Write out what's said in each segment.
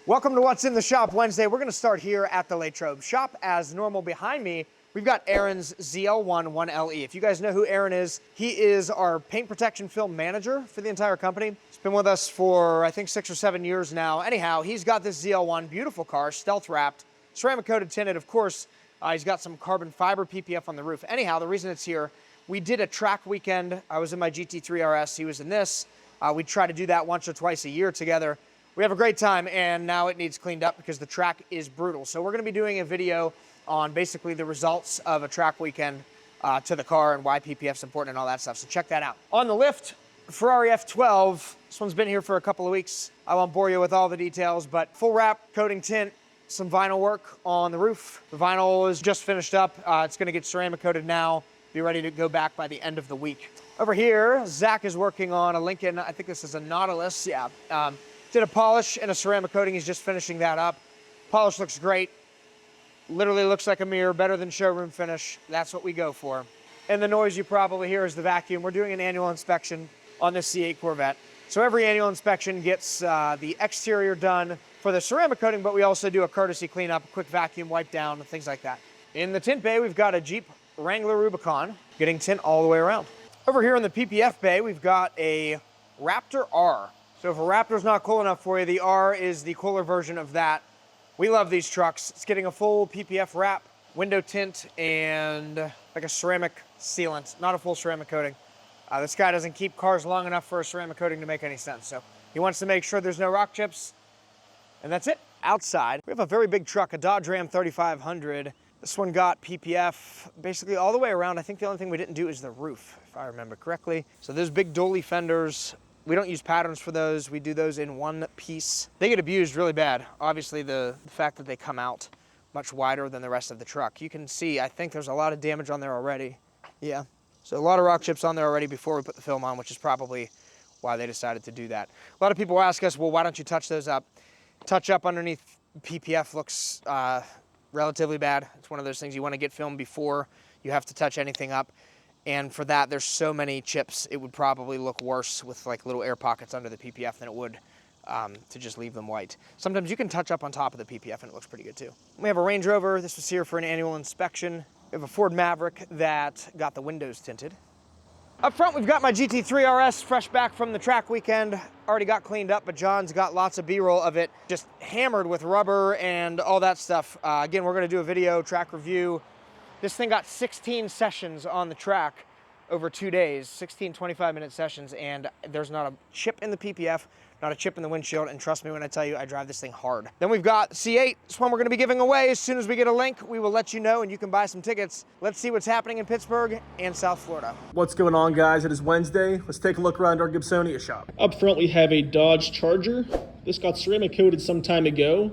Welcome to What's in the Shop Wednesday. We're going to start here at the Latrobe shop. As normal, behind me, we've got Aaron's ZL1 1LE. If you guys know who Aaron is, he is our paint protection film manager for the entire company. He's been with us for, I think, 6 or 7 years now. Anyhow, he's got this ZL1, beautiful car, stealth wrapped, ceramic coated tinted. Of course, he's got some carbon fiber PPF on the roof. Anyhow, the reason it's here, we did a track weekend. I was in my GT3 RS, he was in this. We try to do that once or twice a year together. We have a great time, and now it needs cleaned up because the track is brutal. So we're gonna be doing a video on basically the results of a track weekend to the car and why PPF's important and all that stuff, so check that out. On the lift, Ferrari F12. This one's been here for a couple of weeks. I won't bore you with all the details, but full wrap, coating tint, some vinyl work on the roof. The vinyl is just finished up. It's gonna get ceramic coated now, be ready to go back by the end of the week. Over here, Zach is working on a Lincoln, I think this is a Nautilus, yeah. Did a polish and a ceramic coating. He's just finishing that up. Polish looks great. Literally looks like a mirror, better than showroom finish. That's what we go for. And the noise you probably hear is the vacuum. We're doing an annual inspection on this C8 Corvette. So every annual inspection gets the exterior done for the ceramic coating, but we also do a courtesy cleanup, a quick vacuum wipe down, things like that. In the tint bay, we've got a Jeep Wrangler Rubicon, getting tint all the way around. Over here in the PPF bay, we've got a Raptor R. So if a Raptor's not cool enough for you, the R is the cooler version of that. We love these trucks. It's getting a full PPF wrap, window tint, and like a ceramic sealant, not a full ceramic coating. This guy doesn't keep cars long enough for a ceramic coating to make any sense. So he wants to make sure there's no rock chips, and that's it. Outside, we have a very big truck, a Dodge Ram 3500. This one got PPF basically all the way around. I think the only thing we didn't do is the roof, if I remember correctly. So those big dually fenders, we don't use patterns for those. We do those in one piece. They get abused really bad. Obviously, the fact that they come out much wider than the rest of the truck. You can see, I think there's a lot of damage on there already. Yeah, so a lot of rock chips on there already before we put the film on, which is probably why they decided to do that. A lot of people ask us, well, why don't you touch those up? Touch up underneath PPF looks relatively bad. It's one of those things you want to get filmed before you have to touch anything up. And for that, there's so many chips, it would probably look worse with like little air pockets under the PPF than it would to just leave them white. Sometimes you can touch up on top of the PPF and it looks pretty good too. We have a Range Rover. This was here for an annual inspection. We have a Ford Maverick that got the windows tinted. Up front, we've got my GT3 RS, fresh back from the track weekend. Already got cleaned up, but John's got lots of B-roll of it, just hammered with rubber and all that stuff. Again, we're gonna do a video track review. This thing got 16 sessions on the track over 2 days, 16 25-minute sessions, and there's not a chip in the PPF, not a chip in the windshield, and trust me when I tell you, I drive this thing hard. Then we've got C8. This one we're gonna be giving away. As soon as we get a link, we will let you know and you can buy some tickets. Let's see what's happening in Pittsburgh and South Florida. What's going on, guys? It is Wednesday. Let's take a look around our Gibsonia shop. Up front, we have a Dodge Charger. This got ceramic coated some time ago.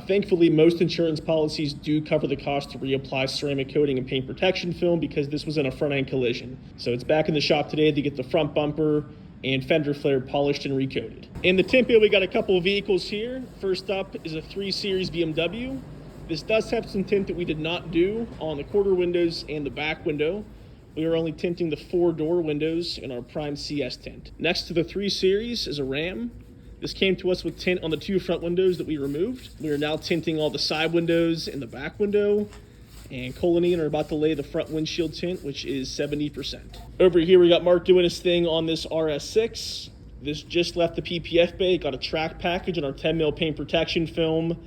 Thankfully, most insurance policies do cover the cost to reapply ceramic coating and paint protection film because this was in a front-end collision. So it's back in the shop today to get the front bumper and fender flare polished and recoated. In the tint bay, we got a couple of vehicles here. First up is a 3 Series BMW. This does have some tint that we did not do on the quarter windows and the back window. We are only tinting the 4-door windows in our Prime CS tint. Next to the 3 Series is a Ram. This came to us with tint on the 2 front windows that we removed. We are now tinting all the side windows and the back window. And Colony are about to lay the front windshield tint, which is 70%. Over here, we got Mark doing his thing on this RS6. This just left the PPF bay, got a track package on our 10mm paint protection film.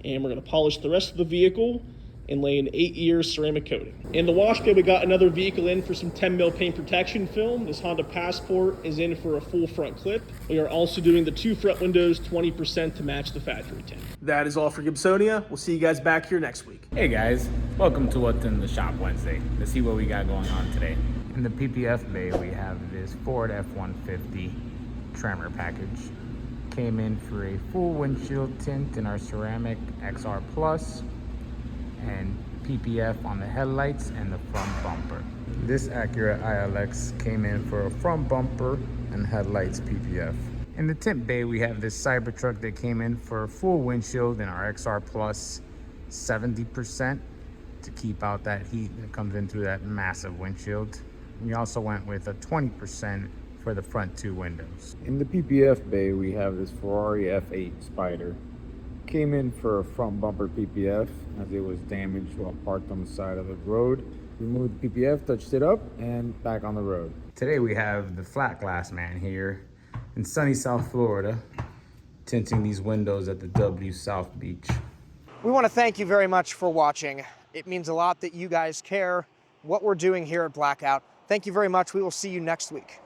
And we're gonna polish the rest of the vehicle and lay an 8-year ceramic coating. In the wash bay, we got another vehicle in for some 10mm paint protection film. This Honda Passport is in for a full front clip. We are also doing the 2 front windows 20% to match the factory tint. That is all for Gibsonia. We'll see you guys back here next week. Hey guys, welcome to What's in the Shop Wednesday. Let's see what we got going on today. In the PPF bay, we have this Ford F-150 Tremor package. Came in for a full windshield tint in our ceramic XR Plus and PPF on the headlights and the front bumper. This Acura ILX came in for a front bumper and headlights PPF. In the tint bay, we have this Cybertruck that came in for a full windshield in our XR Plus 70% to keep out that heat that comes in through that massive windshield. We also went with a 20% for the front 2 windows. In the PPF bay, we have this Ferrari F8 Spider. Came in for a front bumper PPF as it was damaged while parked on the side of the road. Removed the PPF, touched it up, and back on the road. Today we have the flat glass man here in sunny South Florida, tinting these windows at the W South Beach. We want to thank you very much for watching. It means a lot that you guys care what we're doing here at Blackout. Thank you very much. We will see you next week.